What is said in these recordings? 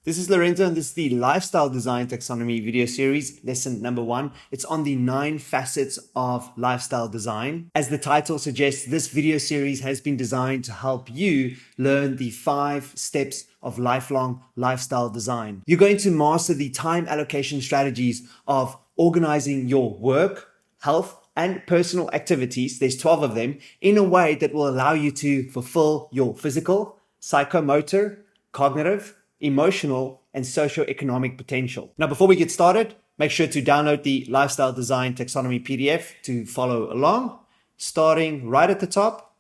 This is Lorenzo, and this is the Lifestyle Design Taxonomy video series, lesson number 1. It's on the 9 facets of lifestyle design. As the title suggests, this video series has been designed to help you learn the 5 steps of lifelong lifestyle design. You're going to master the time allocation strategies of organizing your work, health, and personal activities, there's 12 of them, in a way that will allow you to fulfill your physical, psychomotor, cognitive, emotional, and socioeconomic potential. Now, before we get started, make sure to download the Lifestyle Design Taxonomy PDF to follow along, starting right at the top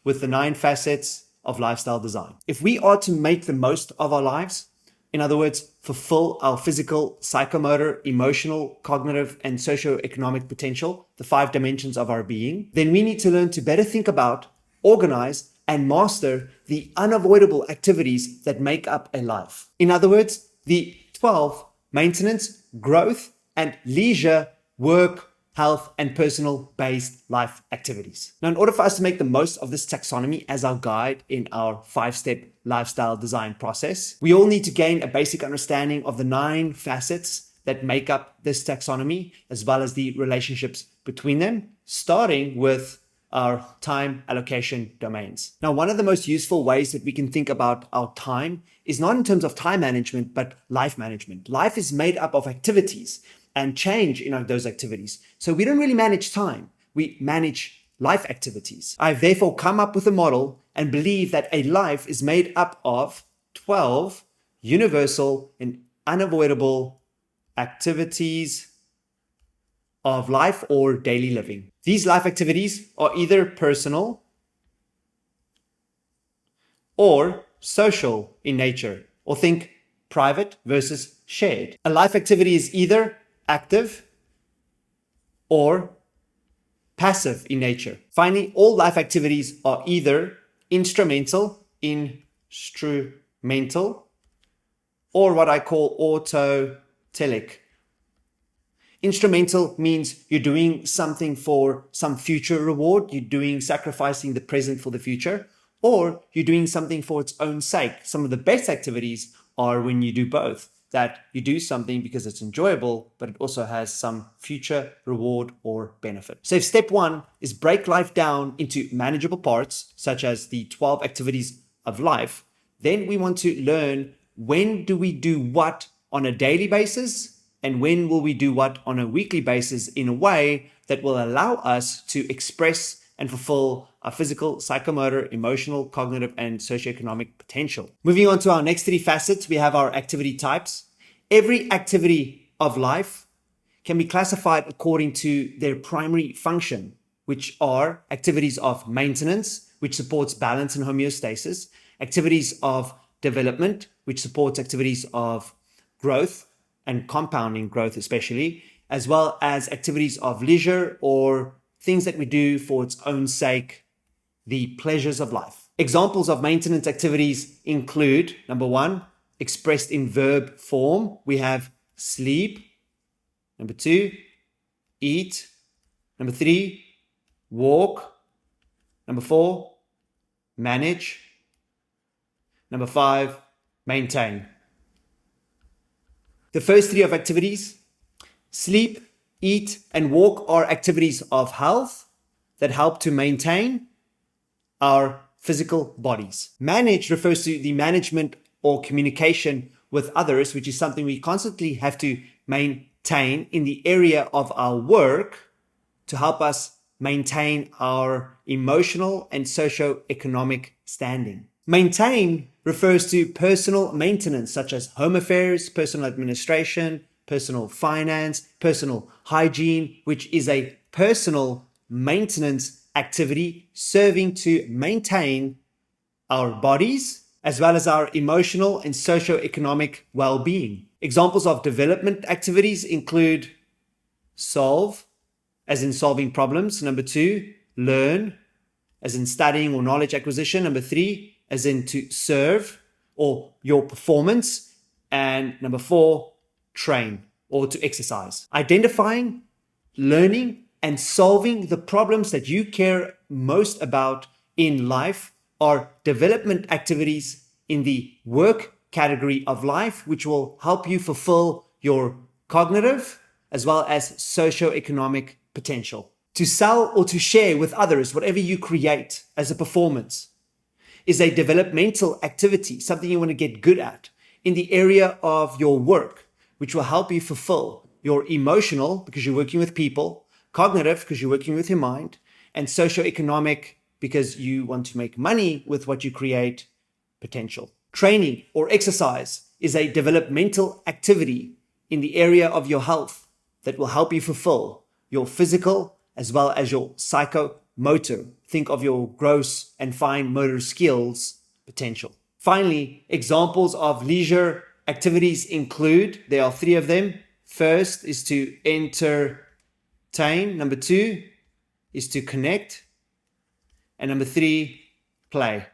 with the 9 facets of lifestyle design. If we are to make the most of our lives, in other words, fulfill our physical, psychomotor, emotional, cognitive, and socioeconomic potential, the 5 dimensions of our being, then we need to learn to better think about, organize, and master the unavoidable activities that make up a life. In other words, the 12 maintenance, growth, and leisure, work, health, and personal-based life activities. Now, in order for us to make the most of this taxonomy as our guide in our 5-step lifestyle design process, we all need to gain a basic understanding of the 9 facets that make up this taxonomy, as well as the relationships between them, starting with our time allocation domains. Now, one of the most useful ways that we can think about our time is not in terms of time management, but life management. Life is made up of activities and change in those activities. So we don't really manage time. We manage life activities. I've therefore come up with a model and believe that a life is made up of 12 universal and unavoidable activities of life or daily living. These life activities are either personal or social in nature, or think private versus shared. A life activity is either active or passive in nature. Finally, all life activities are either instrumental, or what I call autotelic. Instrumental means you're doing something for some future reward. You're sacrificing the present for the future, or you're doing something for its own sake. Some of the best activities are when you do both, that you do something because it's enjoyable, but it also has some future reward or benefit. So if step 1 is break life down into manageable parts, such as the 12 activities of life, then we want to learn when do we do what on a daily basis, and when will we do what on a weekly basis in a way that will allow us to express and fulfill our physical, psychomotor, emotional, cognitive, and socioeconomic potential. Moving on to our next 3 facets, we have our activity types. Every activity of life can be classified according to their primary function, which are activities of maintenance, which supports balance and homeostasis, activities of development, which supports activities of growth, and compounding growth especially, as well as activities of leisure or things that we do for its own sake, the pleasures of life. Examples of maintenance activities include, number 1, expressed in verb form, we have sleep. Number 2, eat. Number 3, walk. Number 4, manage. Number 5, maintain. The first 3 of activities, sleep, eat, and walk, are activities of health that help to maintain our physical bodies. Manage refers to the management or communication with others, which is something we constantly have to maintain in the area of our work to help us maintain our emotional and socio-economic standing. Maintain refers to personal maintenance, such as home affairs, personal administration, personal finance, personal hygiene, which is a personal maintenance activity serving to maintain our bodies as well as our emotional and socio-economic well-being. Examples of development activities include solve, as in solving problems. Number 2, learn, as in studying or knowledge acquisition. Number 3, as in to serve or your performance. And number 4, train or to exercise. Identifying, learning, and solving the problems that you care most about in life are development activities in the work category of life, which will help you fulfill your cognitive as well as socioeconomic potential. To sell or to share with others whatever you create as a performance is a developmental activity, something you want to get good at in the area of your work, which will help you fulfill your emotional, because you're working with people, cognitive, because you're working with your mind, and socioeconomic, because you want to make money with what you create, potential. Training or exercise is a developmental activity in the area of your health that will help you fulfill your physical as well as your psychomotor. Think of your gross and fine motor skills potential. Finally, examples of leisure activities include, there are 3 of them. First is to entertain. Number 2 is to connect. And number 3, play.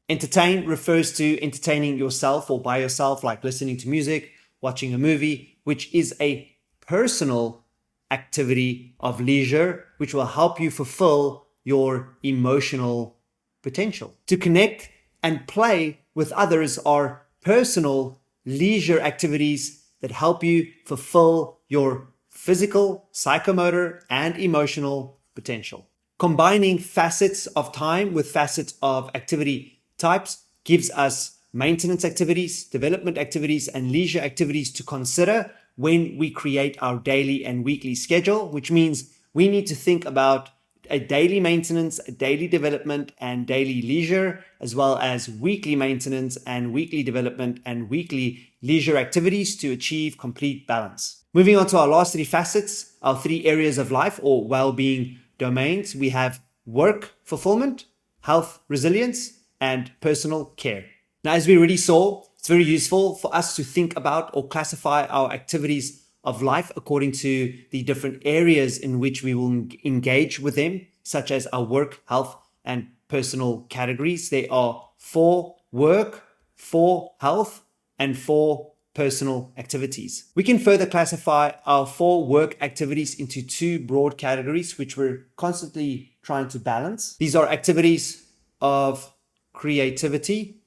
Entertain refers to entertaining yourself or by yourself, like listening to music, watching a movie, which is a personal activity of leisure, which will help you fulfill your emotional potential. To connect and play with others are personal leisure activities that help you fulfill your physical, psychomotor, and emotional potential. Combining facets of time with facets of activity types gives us maintenance activities, development activities, and leisure activities to consider when we create our daily and weekly schedule, which means we need to think about a daily maintenance, a daily development, and daily leisure, as well as weekly maintenance and weekly development and weekly leisure activities to achieve complete balance. Moving on to our last 3 facets, our 3 areas of life or well-being domains. We have work fulfillment, health resilience, and personal care. Now, as we already saw, it's very useful for us to think about or classify our activities of life according to the different areas in which we will engage with them, such as our work, health, and personal categories. They are 4 work, 4 health, and 4 personal activities. We can further classify our 4 work activities into 2 broad categories, which we're constantly trying to balance. These are activities of creativity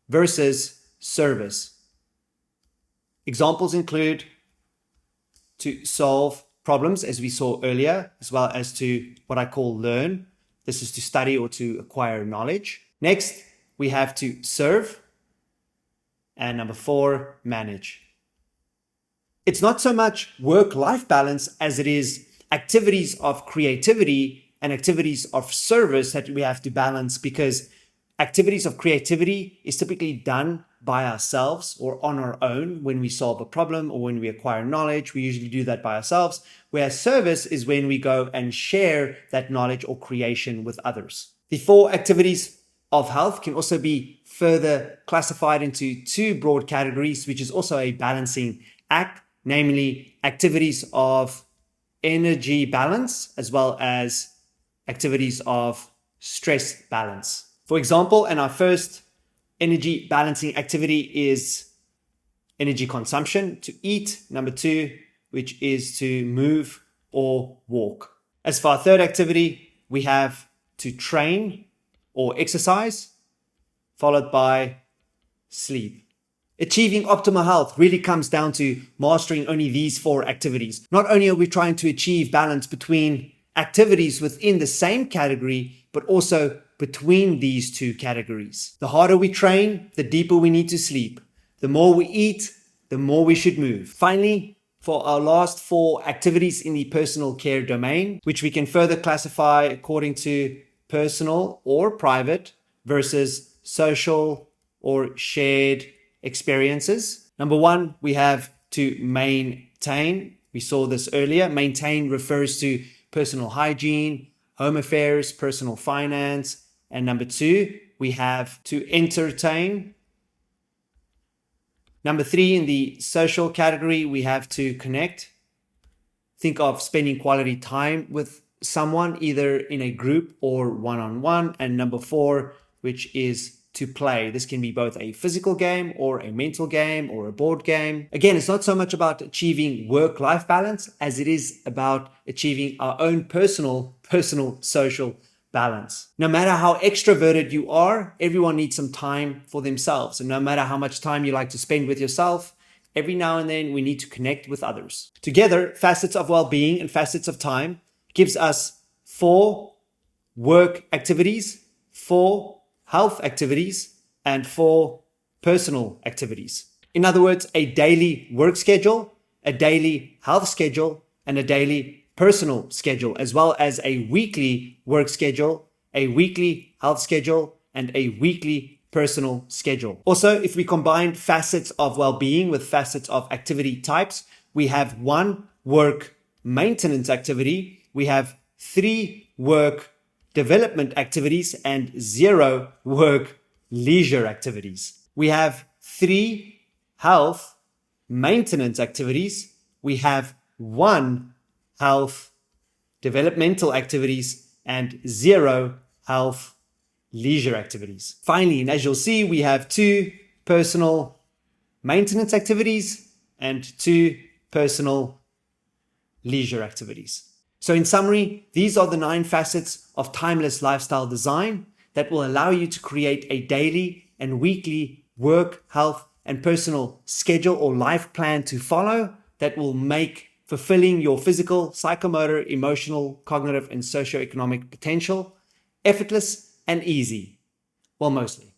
versus service. Examples include to solve problems, as we saw earlier, as well as to what I call learn. This is to study or to acquire knowledge. Next, we have to serve. And number 4, manage. It's not so much work-life balance as it is activities of creativity and activities of service that we have to balance, because activities of creativity is typically done by ourselves or on our own when we solve a problem or when we acquire knowledge. We usually do that by ourselves, whereas service is when we go and share that knowledge or creation with others. The 4 activities of health can also be further classified into 2 broad categories, which is also a balancing act, namely activities of energy balance as well as activities of stress balance. For example, and our first energy balancing activity is energy consumption, to eat. Number 2, which is to move or walk. As for our third activity, we have to train or exercise, followed by sleep. Achieving optimal health really comes down to mastering only these 4 activities. Not only are we trying to achieve balance between activities within the same category, but also between these 2 categories. The harder we train, the deeper we need to sleep. The more we eat, the more we should move. Finally, for our last 4 activities in the personal care domain, which we can further classify according to personal or private versus social or shared experiences. Number 1, we have to maintain. We saw this earlier. Maintain refers to personal hygiene, home affairs, personal finance. And number 2, we have to entertain. Number 3, in the social category, we have to connect. Think of spending quality time with someone, either in a group or one-on-one. And number 4, which is to play. This can be both a physical game or a mental game or a board game. Again, it's not so much about achieving work-life balance as it is about achieving our own personal social balance. No matter how extroverted you are, everyone needs some time for themselves. And no matter how much time you like to spend with yourself, every now and then we need to connect with others. Together, Facets of Well-Being and Facets of Time gives us 4 work activities, 4 health activities, and 4 personal activities. In other words, a daily work schedule, a daily health schedule, and a daily personal schedule, as well as a weekly work schedule, a weekly health schedule, and a weekly personal schedule. Also, if we combine facets of well-being with facets of activity types, we have 1 work maintenance activity, we have 3 work development activities, and 0 work leisure activities. We have 3 health maintenance activities, we have 1 health developmental activities, and 0 health leisure activities. Finally, and as you'll see, we have 2 personal maintenance activities and 2 personal leisure activities. So in summary, these are the 9 facets of timeless lifestyle design that will allow you to create a daily and weekly work, health, and personal schedule or life plan to follow that will make fulfilling your physical, psychomotor, emotional, cognitive, and socioeconomic potential effortless and easy. Well, mostly.